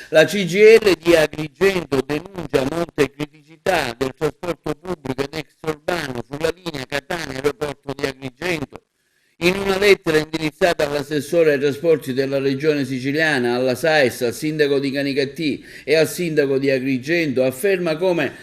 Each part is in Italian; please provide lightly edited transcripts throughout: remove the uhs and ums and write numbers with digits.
La CGIL di Agrigento denuncia molte criticità del trasporto pubblico ed extraurbano sulla linea Catania-Aeroporto di Agrigento. In una lettera indirizzata all'assessore ai trasporti della regione siciliana, alla SAES, al sindaco di Canicattì e al sindaco di Agrigento, afferma come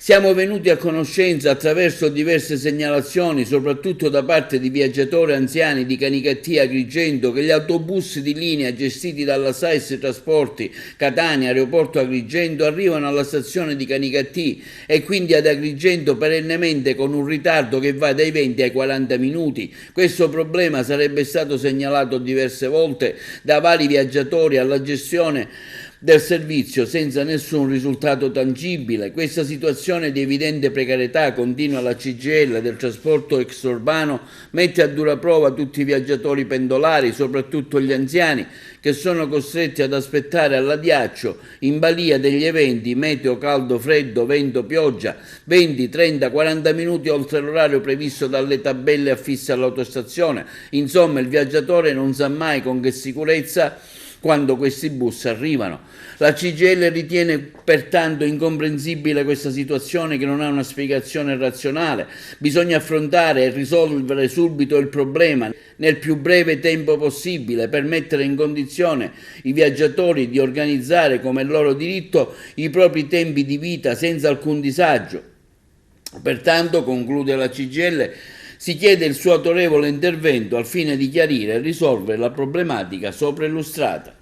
siamo venuti a conoscenza attraverso diverse segnalazioni, soprattutto da parte di viaggiatori anziani di Canicattì e Agrigento, che gli autobus di linea gestiti dalla SAES Trasporti Catania Aeroporto Agrigento arrivano alla stazione di Canicattì e quindi ad Agrigento perennemente con un ritardo che va dai 20 ai 40 minuti. Questo problema sarebbe stato segnalato diverse volte da vari viaggiatori alla gestione del servizio senza nessun risultato tangibile. Questa situazione di evidente precarietà, continua la CGIL, del trasporto extraurbano mette a dura prova tutti i viaggiatori pendolari, soprattutto gli anziani, che sono costretti ad aspettare all'addiaccio in balia degli eventi meteo, caldo, freddo, vento, pioggia, 20, 30, 40 minuti oltre l'orario previsto dalle tabelle affisse all'autostazione. Insomma, il viaggiatore non sa mai con che sicurezza quando questi bus arrivano. La CGIL ritiene pertanto incomprensibile questa situazione che non ha una spiegazione razionale. Bisogna affrontare e risolvere subito il problema nel più breve tempo possibile per mettere in condizione i viaggiatori di organizzare come loro diritto i propri tempi di vita senza alcun disagio. Pertanto, conclude la CGIL, si chiede il suo autorevole intervento al fine di chiarire e risolvere la problematica sopra illustrata.